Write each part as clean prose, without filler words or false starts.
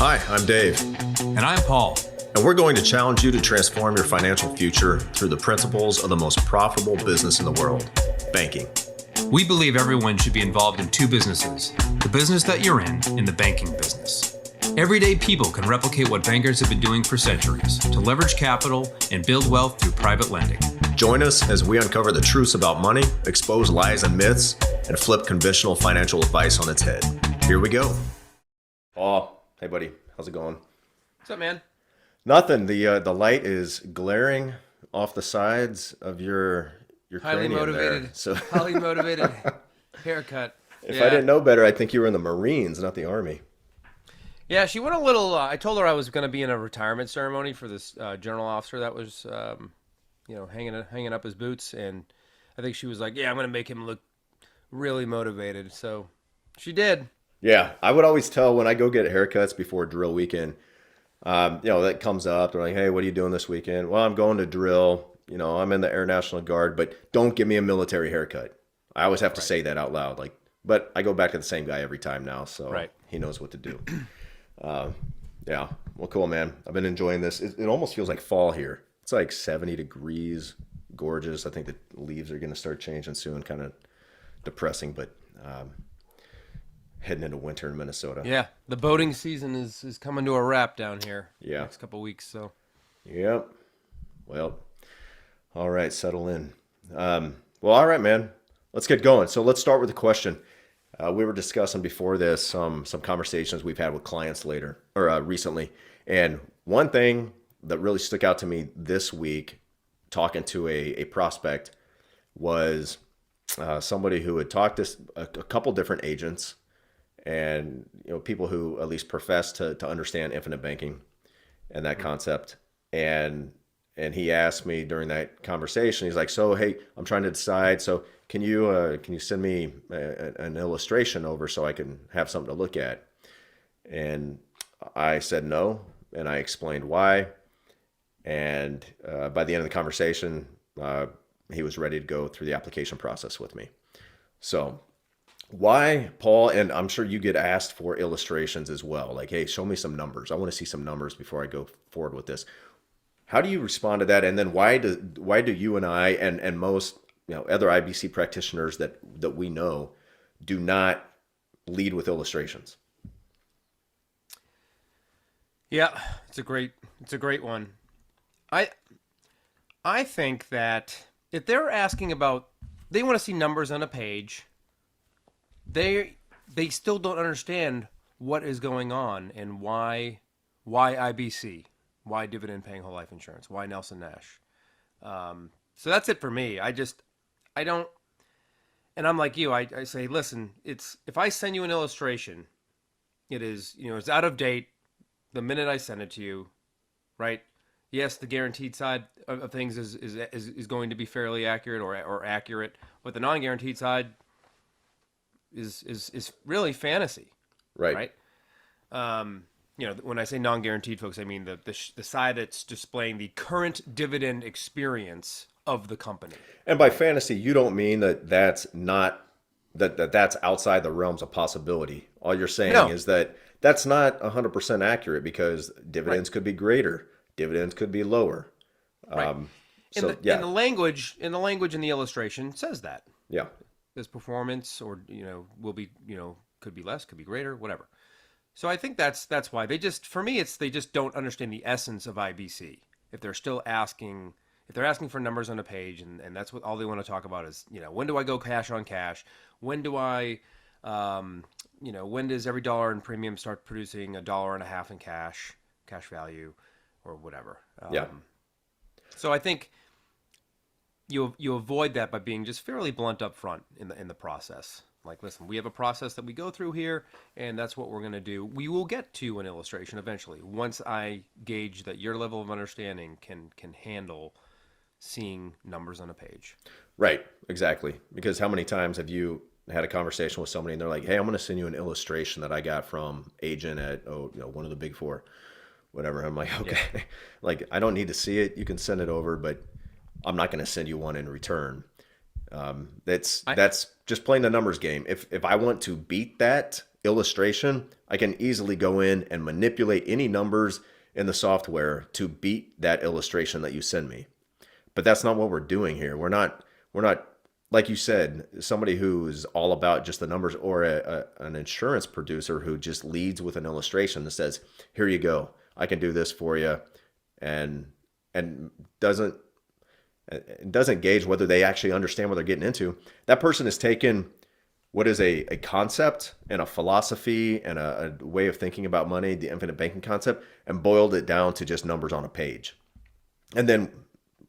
Hi, I'm Dave, And I'm Paul. and we're going to challenge you to transform your financial future through the principles of the most profitable business in the world, banking. We believe everyone should be involved in two businesses, the business that you're in the banking business. Everyday people can replicate what bankers have been doing for centuries to leverage capital and build wealth through private lending. Join us as we uncover the truths about money, expose lies and myths, and flip conventional financial advice on its head. Here we go. Paul, hey buddy, how's it going? What's up, man? Nothing. The light is glaring off the sides of your Highly cranium motivated. there. So Highly motivated haircut. if I didn't know better, I'd think you were in the Marines, not the Army. Yeah, she went a little. I told her I was going to be in a retirement ceremony for this general officer that was, hanging up his boots, and I think she was like, "Yeah, I'm going to make him look really motivated." So she did. Yeah, I would always tell when I go get haircuts before drill weekend. That comes up. They're like, "Hey, what are you doing this weekend?" "Well, I'm going to drill. I'm in the Air National Guard, but don't give me a military haircut." I always have to say that out loud. But I go back to the same guy every time now, so he knows what to do. Yeah. Well, cool, man. I've been enjoying this. It almost feels like fall here. It's like 70 degrees, gorgeous. I think the leaves are going to start changing soon. Kind of depressing, but heading into winter in Minnesota. Yeah, the boating season is coming to a wrap down here. Yeah. Next couple weeks. So. Yep. Well, all right. Settle in. All right, man. Let's get going. So let's start with the question. We were discussing before this some conversations we've had with clients recently, and one thing that really stuck out to me this week, talking to a prospect, was somebody who had talked to a couple different agents, and people who at least profess to understand infinite banking and that concept, and he asked me during that conversation, he's like, "So hey, I'm trying to decide. So can you send me an illustration over so I can have something to look at?" And I said no, and I explained why. And by the end of the conversation, he was ready to go through the application process with me. So why, Paul? And I'm sure you get asked for illustrations as well. Like, hey, show me some numbers. I want to see some numbers before I go forward with this. How do you respond to that? And then why do you and I and most other IBC practitioners that we know do not lead with illustrations? Yeah, it's a great one. I think that if they're asking about, they want to see numbers on a page, they still don't understand what is going on and why IBC, why dividend paying whole life insurance, why Nelson Nash. So that's it for me. I don't, and I'm like you, I say, listen, if I send you an illustration, it is, it's out of date the minute I send it to you, right? Yes, the guaranteed side of things is going to be fairly accurate or accurate, but the non-guaranteed side is really fantasy, Right. When I say non-guaranteed, folks, I mean the side that's displaying the current dividend experience of the company. And by fantasy, you don't mean that's not that's outside the realms of possibility. All you're saying is that that's not 100% accurate because dividends could be greater, dividends could be lower. Right. And the language in the illustration says that. Yeah. This performance will be, could be less, could be greater, whatever. So I think that's why they just don't understand the essence of IBC. If they're asking for numbers on a page and that's what all they want to talk about is, when do I go cash on cash? When do I, when does every dollar in premium start producing $1.50 in cash value or whatever? So I think you avoid that by being just fairly blunt up front in the process. Like, listen, we have a process that we go through here, and that's what we're going to do. We will get to an illustration eventually once I gauge that your level of understanding can handle seeing numbers on a page. Right, exactly. Because how many times have you had a conversation with somebody and they're like, "Hey, I'm going to send you an illustration that I got from agent at one of the big four," whatever. I'm like, okay, yeah. Like, I don't need to see it. You can send it over, but I'm not going to send you one in return. That's just playing the numbers game. If I want to beat that illustration, I can easily go in and manipulate any numbers in the software to beat that illustration that you send me. But that's not what we're doing here. We're not like you said, somebody who's all about just the numbers, or an insurance producer who just leads with an illustration that says, "Here you go. I can do this for you," and doesn't gauge whether they actually understand what they're getting into. That person has taken what is a concept and a philosophy and a way of thinking about money, the infinite banking concept, and boiled it down to just numbers on a page. And then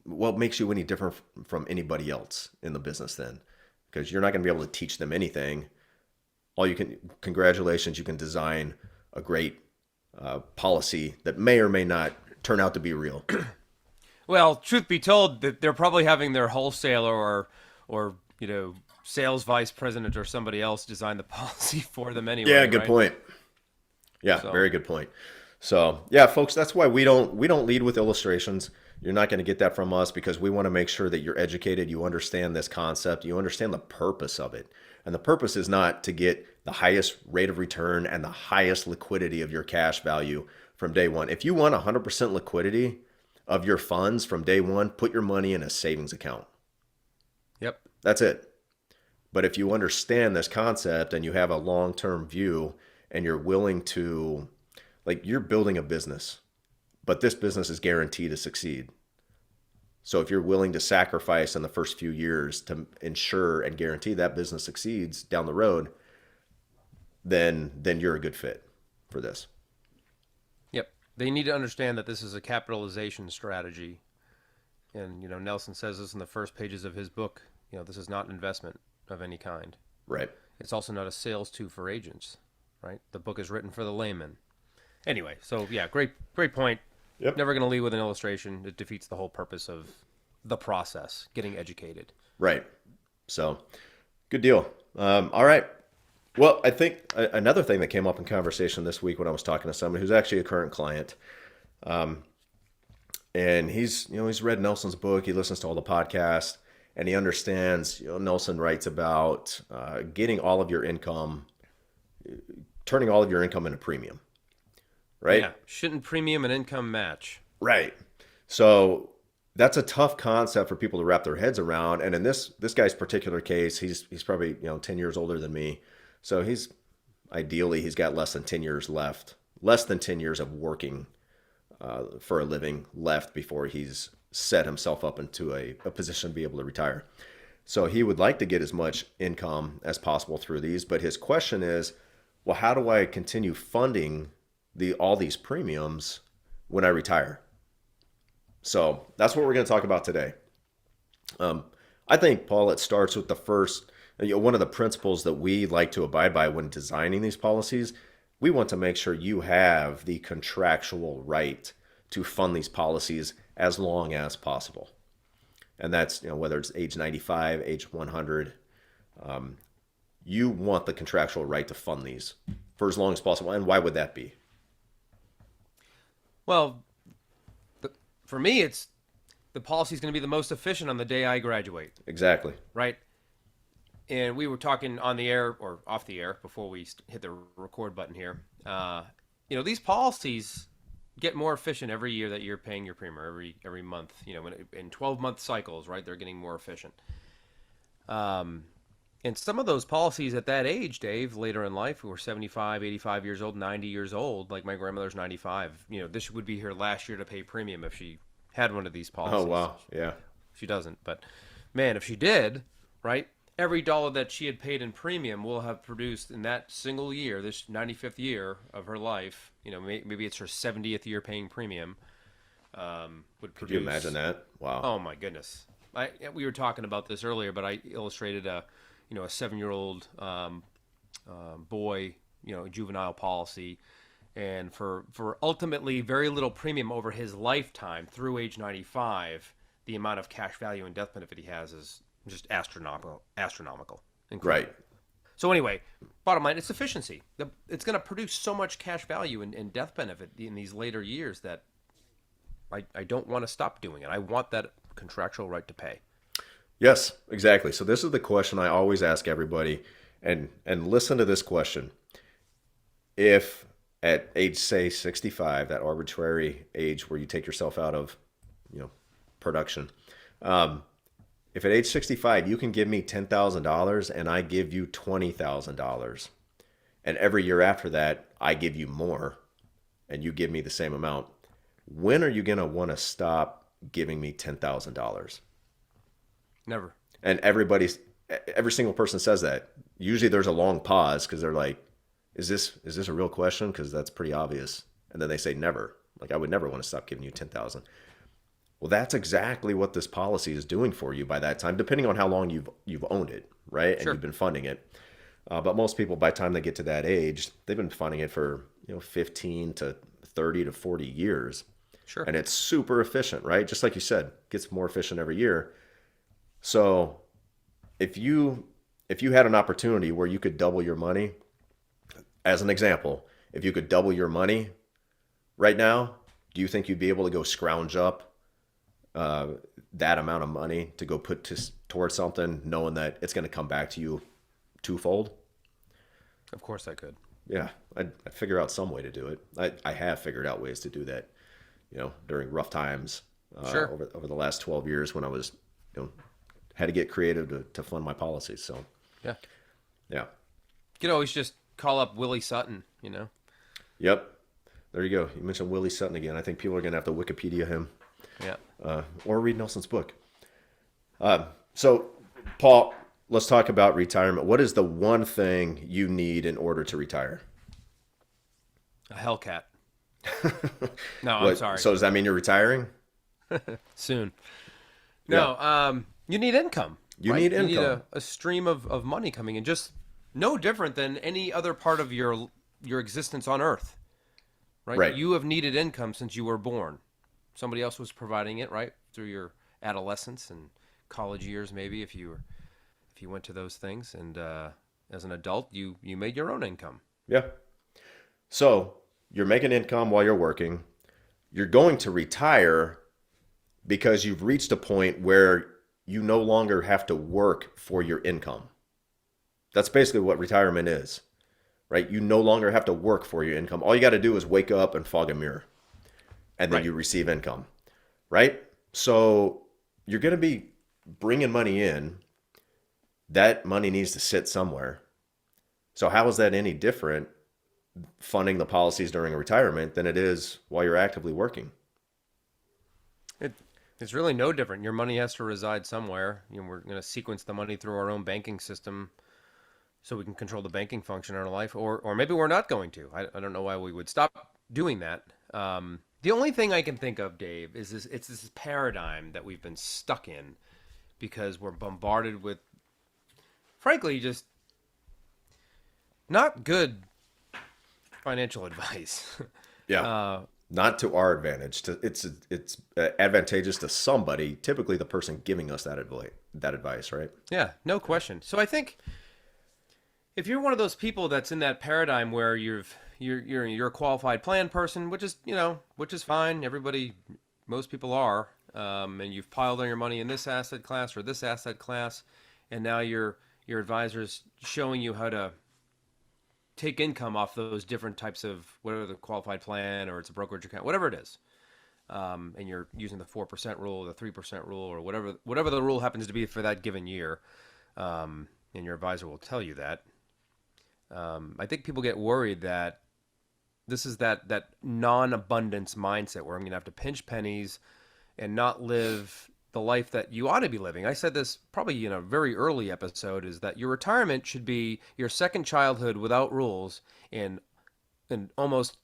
what makes you any different from anybody else in the business then? Because you're not going to be able to teach them anything. Congratulations, you can design a great policy that may or may not turn out to be real. Well, truth be told, that they're probably having their wholesaler or sales vice president or somebody else design the policy for them anyway. Yeah, good right? point. Yeah, very good point. So yeah, folks, that's why we don't lead with illustrations. You're not going to get that from us, because we want to make sure that you're educated, you understand this concept, you understand the purpose of it. And the purpose is not to get the highest rate of return and the highest liquidity of your cash value from day one. If you want 100% liquidity of your funds from day one, put your money in a savings account. Yep. That's it. But if you understand this concept and you have a long-term view and you're willing to, like, you're building a business, but this business is guaranteed to succeed. So if you're willing to sacrifice in the first few years to ensure and guarantee that business succeeds down the road, then you're a good fit for this. Yep. They need to understand that this is a capitalization strategy. And, Nelson says this in the first pages of his book. This is not an investment of any kind. Right. It's also not a sales tool for agents, right? The book is written for the layman. Anyway, so yeah, great point. Yep. Never going to lead with an illustration. It defeats the whole purpose of the process, getting educated. Right. So, good deal. All right. Well, I think another thing that came up in conversation this week when I was talking to somebody who's actually a current client, and he's read Nelson's book, he listens to all the podcasts, and he understands. Nelson writes about getting all of your income, turning all of your income into premium. Right? Yeah. Shouldn't premium and income match? Right. So that's a tough concept for people to wrap their heads around. And in this guy's particular case, he's probably 10 years older than me. So he's got less than 10 years left, less than 10 years of working for a living left before he's set himself up into a position to be able to retire. So he would like to get as much income as possible through these. But his question is, well, how do I continue funding all these premiums when I retire? So that's what we're going to talk about today. I think, Paul, it starts with the first, one of the principles that we like to abide by when designing these policies. We want to make sure you have the contractual right to fund these policies as long as possible. And that's, whether it's age 95, age 100, you want the contractual right to fund these for as long as possible. And why would that be? Well, for me, it's the policy is going to be the most efficient on the day I graduate. Exactly. Right. And we were talking on the air or off the air before we hit the record button here. These policies get more efficient every year that you're paying your premium, every month. In 12-month cycles, right? They're getting more efficient. And some of those policies at that age, Dave, later in life, who were 75, 85 years old, 90 years old, like my grandmother's 95, this would be her last year to pay premium if she had one of these policies. Oh, wow. Yeah. She doesn't. But, man, if she did, right, every dollar that she had paid in premium will have produced in that single year, this 95th year of her life, maybe it's her 70th year paying premium, would produce. Could you imagine that? Wow. Oh, my goodness. We were talking about this earlier, but I illustrated a 7-year-old boy, juvenile policy, and for ultimately very little premium over his lifetime through age 95, the amount of cash value and death benefit he has is just astronomical. Incredible. Right. So anyway, bottom line, it's efficiency. It's going to produce so much cash value and death benefit in these later years that I don't want to stop doing it. I want that contractual right to pay. Yes, exactly. So this is the question I always ask everybody, and listen to this question. if at age, say, 65, that arbitrary age where you take yourself out of, you know, production, um, if at age 65 you can give me $10,000 and I give you $20,000, and every year after that I give you more and you give me the same amount, when are you going to want to stop giving me $10,000? Never. And every single person says that. Usually there's a long pause because they're like, is this a real question? Because that's pretty obvious. And then they say never. Like, I would never want to stop giving you 10,000. Well, that's exactly what this policy is doing for you by that time, depending on how long you've owned it, right? And Sure. you've been funding it. But most people, by the time they get to that age, they've been funding it for 15 to 30 to 40 years. Sure. And it's super efficient, right? Just like you said, it gets more efficient every year. So if you had an opportunity where you could double your money, as an example, if you could double your money right now, do you think you'd be able to go scrounge up that amount of money to go put towards something, knowing that it's going to come back to you twofold? Of course I could. Yeah, I'd figure out some way to do it. I have figured out ways to do that, during rough times Sure. over the last 12 years when I was, had to get creative to fund my policies. So, Yeah. yeah. You could always just call up Willie Sutton, you know? Yep. There you go. You mentioned Willie Sutton again. I think people are going to have to Wikipedia him Yeah. or read Nelson's book. So, Paul, let's talk about retirement. What is the one thing you need in order to retire? A Hellcat. No, I'm sorry. So does that mean you're retiring? Soon. No, you need income. You right? need You need income. a stream of money coming in, just no different than any other part of your existence on Earth. Right? Right. You have needed income since you were born. Somebody else was providing it, right? Through your adolescence and college years, maybe if you went to those things. And as an adult, you made your own income. Yeah. So you're making income while you're working. You're going to retire because you've reached a point where you no longer have to work for your income. That's basically what retirement is, right? You no longer have to work for your income. All you got to do is wake up and fog a mirror, and then Right. you receive income, right? So you're going to be bringing money in. That money needs to sit somewhere. So how is that any different funding the policies during a retirement than it is while you're actively working? It's really no different. Your money has to reside somewhere. We're going to sequence the money through our own banking system so we can control the banking function in our life, or maybe we're not going to. I don't know why we would stop doing that. The only thing I can think of, Dave, is it's this paradigm that we've been stuck in because we're bombarded with, frankly, just not good financial advice. Yeah. Not to our advantage. It's advantageous to somebody, typically the person giving us that advice, right? Yeah, no question. So I think if you're one of those people that's in that paradigm where you're a qualified plan person, which is fine. Most people are, and you've piled on your money in this asset class or this asset class, and now your advisor's showing you how to take income off those different types of, whatever the qualified plan or it's a brokerage account, whatever it is. And you're using the 4% rule, the 3% rule, or whatever the rule happens to be for that given year. And your advisor will tell you that. I think people get worried that this is that non-abundance mindset where I'm going to have to pinch pennies and not live the life that you ought to be living. I said this probably in a very early episode, is that your retirement should be your second childhood without rules and almost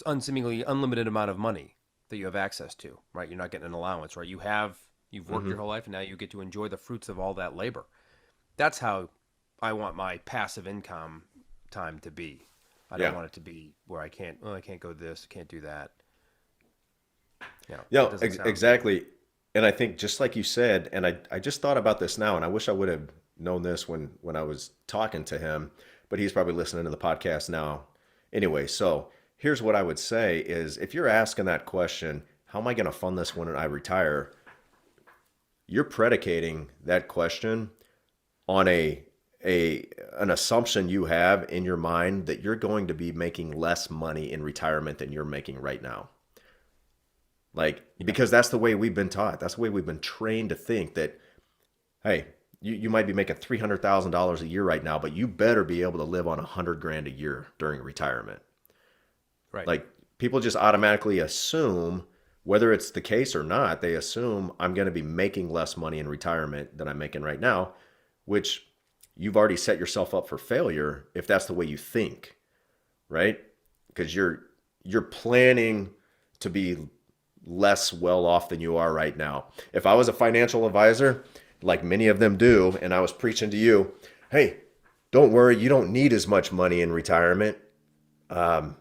unseemingly unlimited amount of money that you have access to, right? You're not getting an allowance, right? You've worked your whole life and now you get to enjoy the fruits of all that labor. That's how I want my passive income time to be. I don't want it to be where I can't go this, can't do that. Yeah, it doesn't sound exactly. And I think just like you said, and I just thought about this now, and I wish I would have known this when I was talking to him, but he's probably listening to the podcast now. Anyway, so here's what I would say is, if you're asking that question, how am I going to fund this when I retire? You're predicating that question on a an assumption you have in your mind that you're going to be making less money in retirement than you're making right now. Like, because that's the way we've been taught. That's the way we've been trained to think that, hey, you might be making $300,000 a year right now, but you better be able to live on $100,000 a year during retirement. Right. Like, people just automatically assume, whether it's the case or not, they assume I'm going to be making less money in retirement than I'm making right now, which you've already set yourself up for failure if that's the way you think, right? Because you're planning to be less well off than you are right now. If I was a financial advisor, like many of them do, and I was preaching to you, hey, don't worry, you don't need as much money in retirement.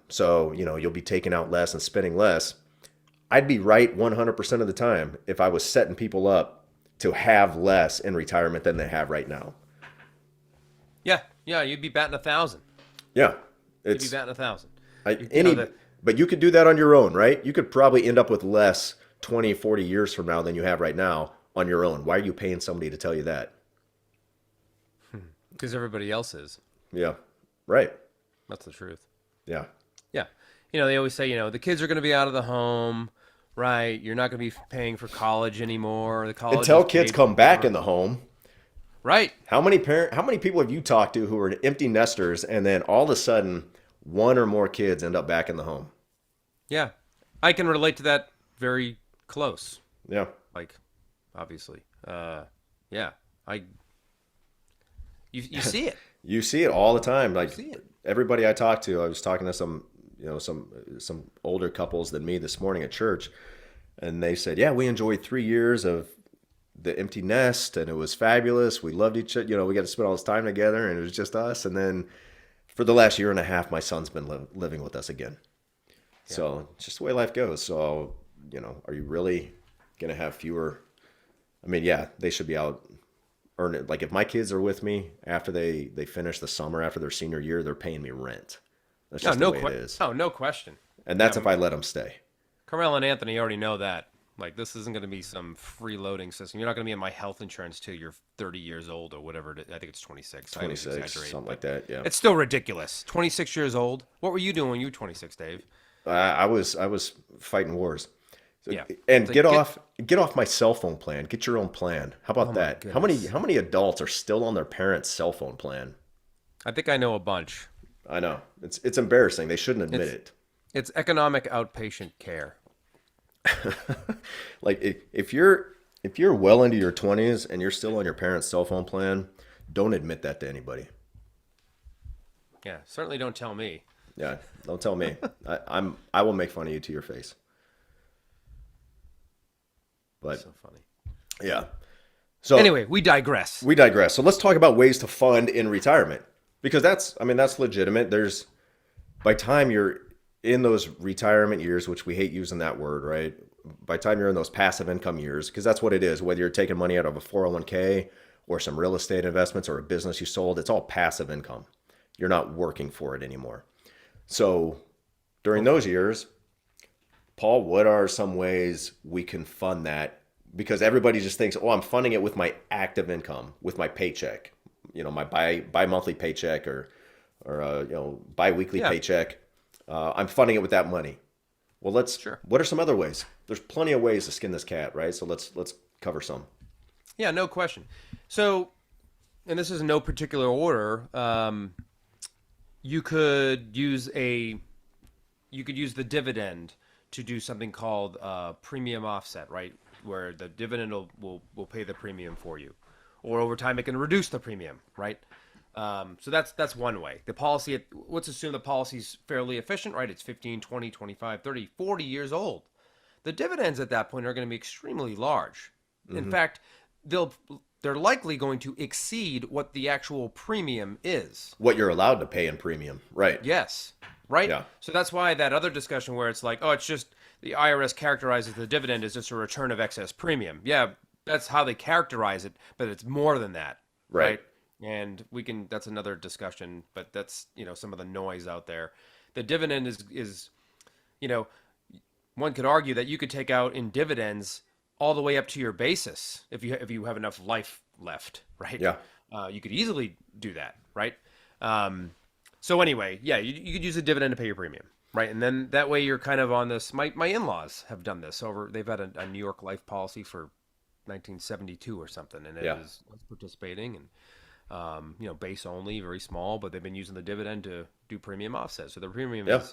So, you'll be taking out less and spending less. I'd be right 100% of the time if I was setting people up to have less in retirement than they have right now. Yeah, you'd be batting 1,000. Yeah. You'd be batting 1,000. But you could do that on your own, right? You could probably end up with less 20, 40 years from now than you have right now on your own. Why are you paying somebody to tell you that? Because everybody else is. Yeah. Right. That's the truth. Yeah. Yeah. They always say, the kids are going to be out of the home, right? You're not going to be paying for college anymore. The college Until is kids paid come back for. in the home. Right. How many people have you talked to who are empty nesters and then all of a sudden one or more kids end up back in the home? Yeah. I can relate to that very close. Yeah. Like, obviously. Yeah. You see it. You see it all the time. Like, see it. everybody I talk to, I was talking to some older couples than me this morning at church, and they said, yeah, we enjoyed 3 years of the empty nest and it was fabulous. We loved each other. We got to spend all this time together and it was just us. And then for the last year and a half, my son's been living with us again. Yeah. So it's just the way life goes. So, are you really going to have fewer? I mean, yeah, they should be out earning. Like, if my kids are with me after they finish the summer, after their senior year, they're paying me rent. That's just the way it is. Oh, no question. And that's if I let them stay. Carmel and Anthony already know that. Like, this isn't going to be some freeloading system. You're not going to be in my health insurance till you're 30 years old or whatever. I think it's 26. 26, something like that, yeah. It's still ridiculous. 26 years old. What were you doing when you were 26, Dave? I was fighting wars. So, yeah. And get off my cell phone plan. Get your own plan. How about that? Goodness. How many adults are still on their parents' cell phone plan? I think I know a bunch. I know. It's embarrassing. They shouldn't admit it. It's economic outpatient care. Like, if you're well into your 20s and you're still on your parents' cell phone plan, don't admit that to anybody. Yeah, certainly don't tell me. Yeah, don't tell me. I will make fun of you to your face. But so funny. Yeah. So anyway, we digress. So let's talk about ways to fund in retirement, because that's legitimate. By time you're in those retirement years, which we hate using that word, right? By the time you're in those passive income years, because that's what it is, whether you're taking money out of a 401k or some real estate investments or a business you sold, it's all passive income. You're not working for it anymore. So during those years, Paul, what are some ways we can fund that? Because everybody just thinks, oh, I'm funding it with my active income, with my paycheck, my bi-monthly paycheck or bi-weekly paycheck. I'm funding it with that money. Well, what are some other ways? There's plenty of ways to skin this cat, right? So let's cover some. Yeah, no question. So, and this is in no particular order. You could use the dividend to do something called premium offset, right? Where the dividend will pay the premium for you, or over time it can reduce the premium, right? So that's one way. The policy, let's assume the policy's fairly efficient, right? It's 15, 20, 25, 30, 40 years old. The dividends at that point are going to be extremely large. Mm-hmm. In fact, they're likely going to exceed what the actual premium is. What you're allowed to pay in premium, right? Yes, right? Yeah. So that's why that other discussion where it's like, oh, it's just the IRS characterizes the dividend as just a return of excess premium. Yeah, that's how they characterize it, but it's more than that, right? And that's another discussion, but that's, some of the noise out there. The dividend is one could argue that you could take out in dividends all the way up to your basis if you have enough life left, right? Yeah. You could easily do that, right? So anyway, yeah, you could use a dividend to pay your premium, right? And then that way you're kind of on this. My in-laws have done this over. They've had a New York life policy for 1972 or something, and it Yeah. was participating and base only, very small, but they've been using the dividend to do premium offset. So Yeah.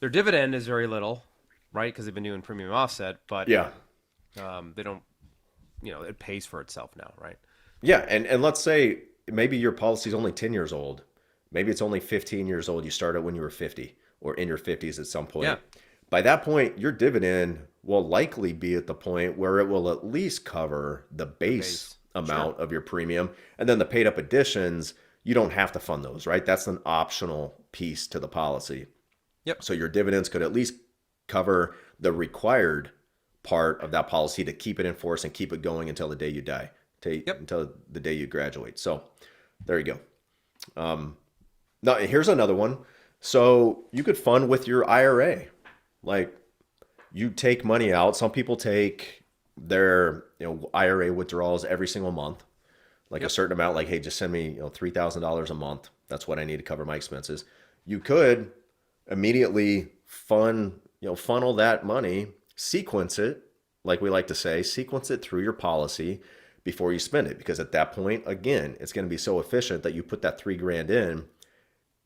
their dividend is very little, right? Because they've been doing premium offset, but Yeah. they don't, it pays for itself now, right? Yeah. And let's say maybe your policy is only 10 years old. Maybe it's only 15 years old. You started when you were 50 or in your 50s at some point. Yeah. By that point, your dividend will likely be at the point where it will at least cover the base amount of your premium. And then the paid up additions, you don't have to fund those, right? That's an optional piece to the policy. Yep. So your dividends could at least cover the required part of that policy to keep it in force and keep it going until the day you die, Yep. until the day you graduate. So there you go. Now, here's another one. So you could fund with your IRA. Like you take money out. Some people take their IRA withdrawals every single month, like a certain amount. Like, hey, just send me $3,000 a month. That's what I need to cover my expenses. You could immediately funnel that money, sequence it, like we like to say, sequence it through your policy before you spend it. Because at that point, again, it's going to be so efficient that you put that $3,000 in.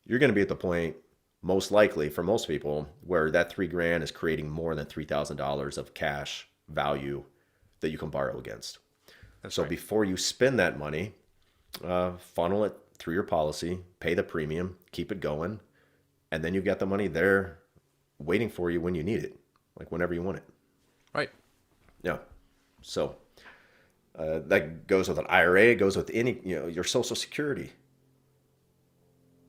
You're going to be at the point, most likely for most people, where that $3,000 is creating more than $3,000 of cash value that you can borrow against. So before you spend that money, funnel it through your policy, pay the premium, keep it going, and then you've got the money there waiting for you when you need it, like whenever you want it. Right. Yeah. So that goes with an IRA, goes with any, your Social Security,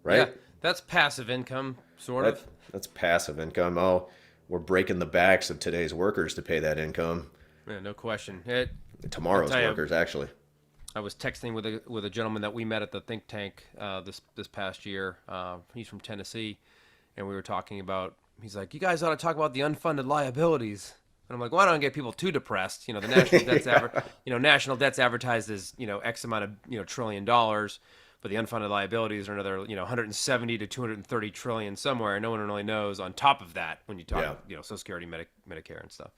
right? Yeah, that's passive income, sort of. That's passive income. Oh, we're breaking the backs of today's workers to pay that income. Yeah, no question. Tomorrow's I'll tell you, workers, actually. I was texting with a gentleman that we met at the think tank this past year. He's from Tennessee, and we were talking about. He's like, "You guys ought to talk about the unfunded liabilities." And I'm like, "Why don't I get people too depressed? The national debt's national debt's advertised as X amount of $1 trillion, but the unfunded liabilities are another 170 to 230 trillion somewhere. No one really knows. On top of that, when you talk Social Security, Medicare, and stuff."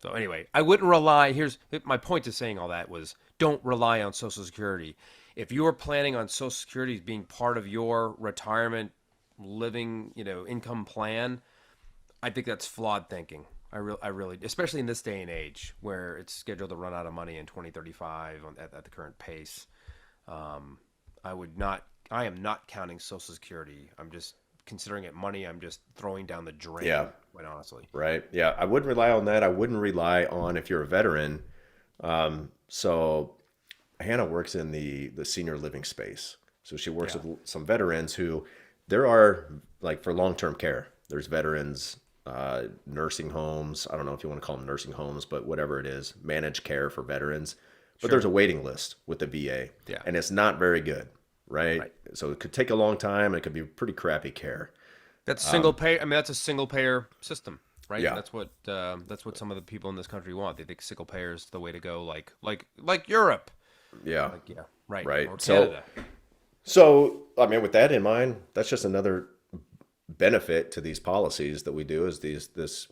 So anyway, I wouldn't rely. Here's my point to saying all that was: don't rely on Social Security. If you are planning on Social Security being part of your retirement living, income plan, I think that's flawed thinking. I really, especially in this day and age where it's scheduled to run out of money in 2035 at the current pace. I am not counting Social Security. I'm just considering it money I'm just throwing down the drain. Yeah. Quite honestly. Right. Yeah. I wouldn't rely on that. I wouldn't rely on if you're a veteran. So Hannah works in the senior living space. So she works with some veterans who there are like for long-term care. There's veterans, nursing homes. I don't know if you want to call them nursing homes, but whatever it is, managed care for veterans. But there's a waiting list with the VA. Yeah. And it's not very good. Right. So it could take a long time. It could be pretty crappy care. That's single payer. I mean, that's a single payer system, right? Yeah. That's what some of the people in this country want. They think single payer is the way to go, like Europe. Yeah. Right. Right. Or Canada. So I mean, with that in mind, that's just another benefit to these policies that we do is this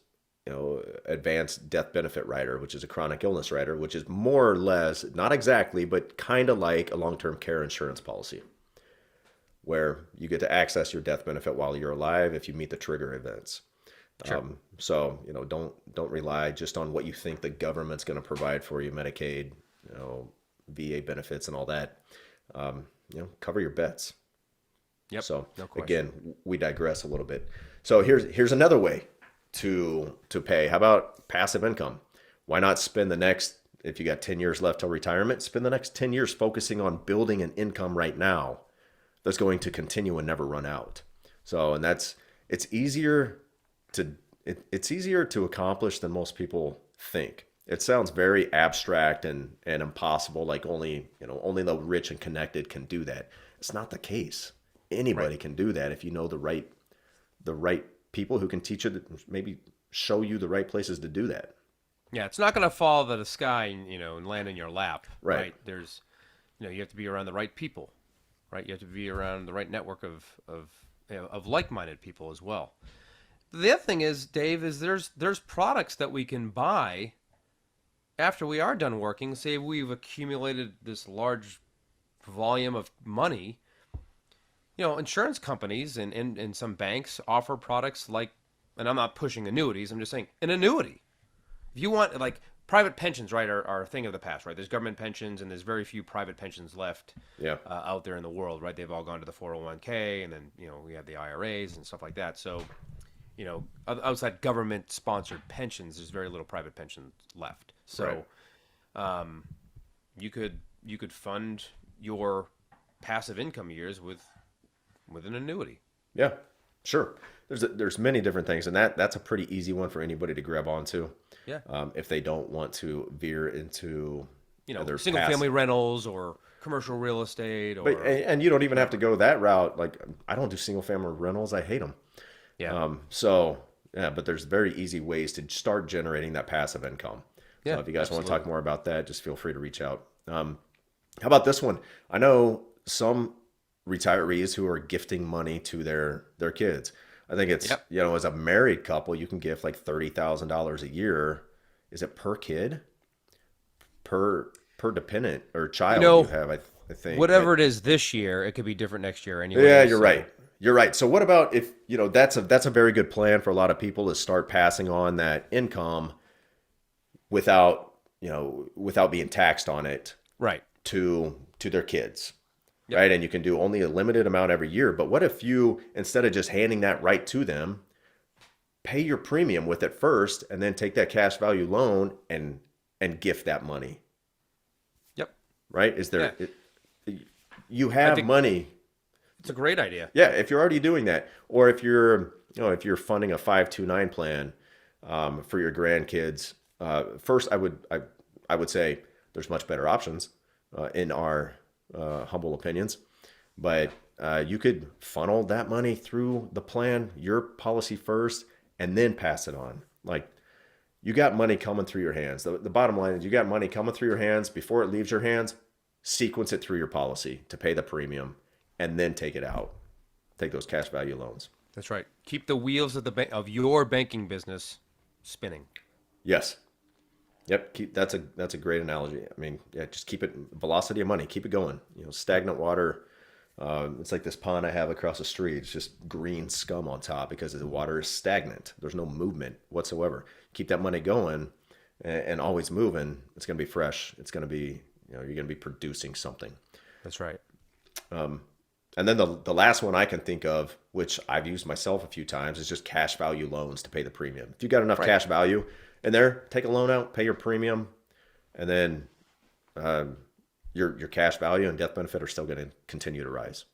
advanced death benefit rider, which is a chronic illness rider, which is more or less, not exactly, but kind of like a long-term care insurance policy, where you get to access your death benefit while you're alive if you meet the trigger events. Sure. So don't rely just on what you think the government's going to provide for you, Medicaid, VA benefits and all that. Cover your bets. Yep. So no question. again, we digress a little bit. So here's another way to pay. How about passive income? Why not spend the next, if you got 10 years left till retirement, spend the next 10 years focusing on building an income right now that's going to continue and never run out. So, and it's easier to accomplish than most people think. It sounds very abstract and impossible, like only the rich and connected can do that. It's not the case. Anybody can do that if you know the right people who can teach you, maybe show you the right places to do that. Yeah, it's not going to fall out of the sky, and land in your lap. Right. There's, you have to be around the right people, right? You have to be around the right network of like-minded people as well. The other thing is, Dave, is there's products that we can buy after we are done working. Say we've accumulated this large volume of money. Insurance companies and some banks offer products like, and I'm not pushing annuities, I'm just saying an annuity. If you want, like, private pensions, right, are a thing of the past, right? There's government pensions and there's very few private pensions left out there in the world, right? They've all gone to the 401k, and then, we have the IRAs and stuff like that. So, outside government-sponsored pensions, there's very little private pensions left. So, you could fund your passive income years with an annuity. Yeah, sure. There's many different things, and that's a pretty easy one for anybody to grab onto. Yeah. If they don't want to veer into their single family rentals or commercial real estate, or and you don't even have to go that route. Like, I don't do single family rentals. I hate them. yeah. But there's very easy ways to start generating that passive income. Yeah, So if you guys want to absolutely. talk more about that, just feel free to reach out. How about this one? I know some retirees who are gifting money to their kids. I think it's, Yep. as a married couple, you can gift like $30,000 a year. Is it per kid? Per dependent or child you have, I think. Whatever it is this year, it could be different next year anyway. Yeah, you're so- right. You're right. So what about if, that's a very good plan for a lot of people, to start passing on that income without being taxed on it Right. to their kids. Yep. Right? And you can do only a limited amount every year. But what if you, instead of just handing that right to them, pay your premium with it first, and then take that cash value loan and gift that money? Yep. Right? Is there, Yeah. you have think- money. It's a great idea. Yeah, if you're already doing that, or if you're, funding a 529 plan for your grandkids, first I would say there's much better options in our humble opinions, but you could funnel that money through the plan, your policy first, and then pass it on. Like, you got money coming through your hands. The bottom line is, you got money coming through your hands. Before it leaves your hands, sequence it through your policy to pay the premium, and then take it out. Take those cash value loans. That's right. Keep the wheels of your banking business spinning. Yes. Yep. That's a great analogy. I mean, yeah, just keep it, velocity of money. Keep it going. Stagnant water. It's like this pond I have across the street. It's just green scum on top because the water is stagnant. There's no movement whatsoever. Keep that money going and always moving. It's going to be fresh. It's going to be, you're going to be producing something. That's right. And then the last one I can think of, which I've used myself a few times, is just cash value loans to pay the premium. If you got enough cash value in there, take a loan out, pay your premium, and then your cash value and death benefit are still going to continue to rise.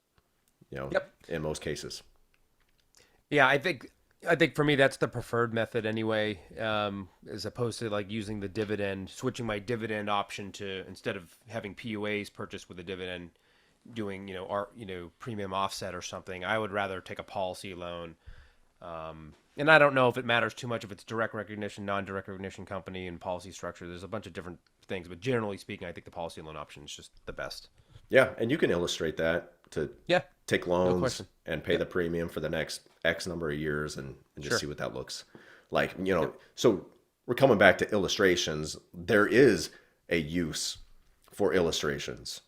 In most cases. Yeah, I think for me that's the preferred method anyway, as opposed to like using the dividend, switching my dividend option to, instead of having PUAs purchased with a dividend, doing premium offset or something. I would rather take a policy loan. And I don't know if it matters too much if it's direct recognition, non-direct recognition company, and policy structure. There's a bunch of different things, but generally speaking, I think the policy loan option is just the best. Yeah, and you can illustrate that to take loans question. and pay the premium for the next X number of years, and just see what that looks like. So we're coming back to illustrations. There is a use for illustrations.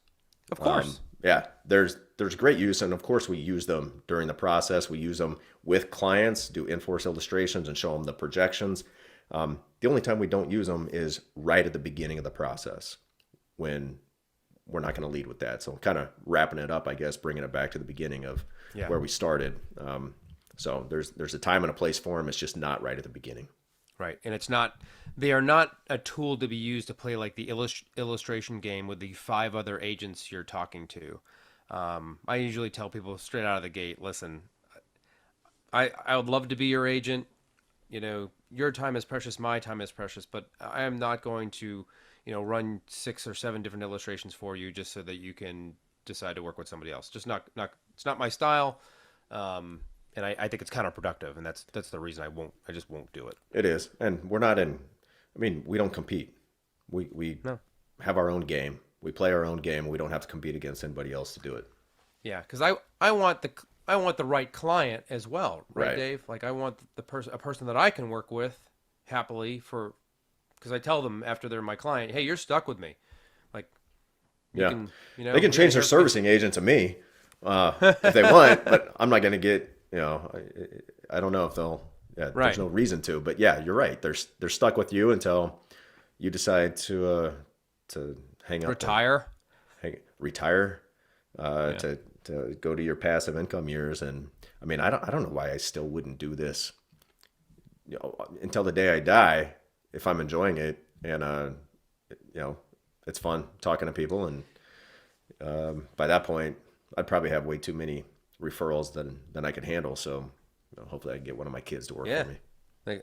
Of course. Yeah, there's great use, and of course we use them during the process. We use them with clients, do in-force illustrations, and show them the projections. The only time we don't use them is right at the beginning of the process, when we're not going to lead with that. So kind of wrapping it up, I guess, bringing it back to the beginning of where we started. So there's a time and a place for them. It's just not right at the beginning. Right. And they are not a tool to be used to play like the illustration game with the 5 other agents you're talking to. I usually tell people straight out of the gate, listen, I would love to be your agent. Your time is precious, my time is precious, but I am not going to, run 6 or 7 different illustrations for you just so that you can decide to work with somebody else. Just it's not my style. And I think it's counterproductive, and that's the reason I just won't do it. It is. And we're not we don't compete. We No. have our own game. We play our own game. We don't have to compete against anybody else to do it. Yeah, because I want the right client as well, right, Right. Dave? Like I want a person that I can work with happily because I tell them after they're my client, hey, you're stuck with me. Like, Yeah. they can change their servicing agent to me if they want, but I'm not going to get, I don't know if they'll, Right. There's no reason to, but yeah, you're right. They're stuck with you until you decide to hang up. retire. Retire, to go to your passive income years. And I mean, I don't know why I still wouldn't do this, until the day I die, if I'm enjoying it. And, it's fun talking to people. And, by that point, I'd probably have way too many referrals than I could handle. So hopefully I can get one of my kids to work for me.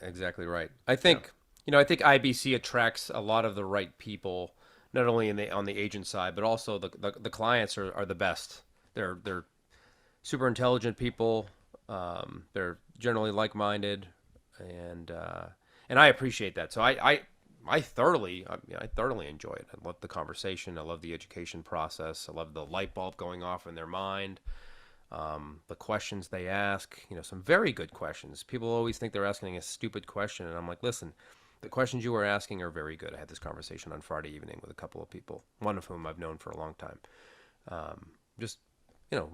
Exactly right. I think I think IBC attracts a lot of the right people, not only on the agent side, but also the clients are the best. They're super intelligent people. They're generally like-minded, and I appreciate that. So I thoroughly enjoy it. I love the conversation. I love the education process. I love the light bulb going off in their mind. The questions they ask, some very good questions. People always think they're asking a stupid question, and I'm like, listen, the questions you are asking are very good. I had this conversation on Friday evening with a couple of people, one of whom I've known for a long time. Just,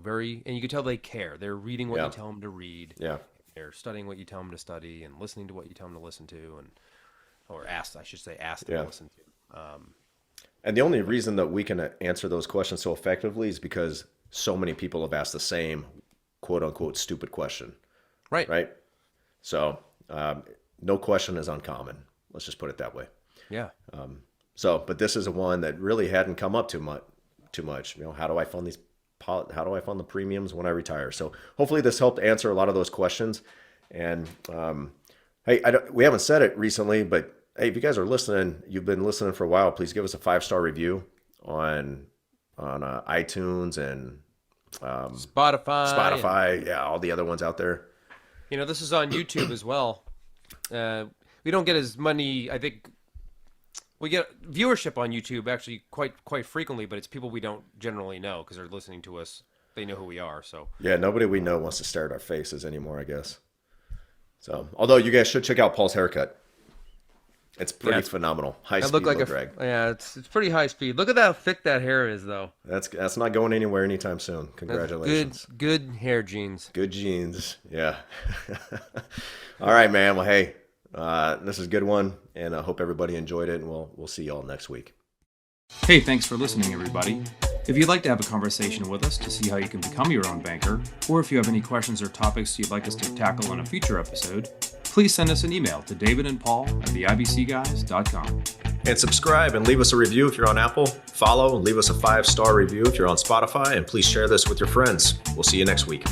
very, and you can tell they care. They're reading what you tell them to read. Yeah. They're studying what you tell them to study and listening to what you tell them to listen to, or ask them to listen to. And the only reason that we can answer those questions so effectively is because so many people have asked the same quote unquote stupid question. Right. Right. So, no question is uncommon. Let's just put it that way. Yeah. But this is a one that really hadn't come up too much. How do I fund the premiums when I retire? So hopefully this helped answer a lot of those questions. And, hey, we haven't said it recently, but hey, if you guys are listening, you've been listening for a while, please give us a 5-star review on iTunes and Spotify. Yeah, all the other ones out there. This is on YouTube as well. We don't get as many. I think we get viewership on YouTube actually quite frequently, but it's people we don't generally know because they're listening to us. They know who we are. So yeah, nobody we know wants to stare at our faces anymore, I guess. So, although you guys should check out Paul's haircut. It's pretty phenomenal. High speed, low drag. Yeah, it's pretty high speed. Look at how thick that hair is, though. That's not going anywhere anytime soon. Congratulations. Good hair genes. Good genes. Yeah. All right, man. Well, hey, this is a good one, and I hope everybody enjoyed it. And we'll see y'all next week. Hey, thanks for listening, everybody. If you'd like to have a conversation with us to see how you can become your own banker, or if you have any questions or topics you'd like us to tackle on a future episode, please send us an email to davidandpaul@theibcguys.com. And subscribe and leave us a review if you're on Apple. Follow and leave us a 5-star review if you're on Spotify. And please share this with your friends. We'll see you next week.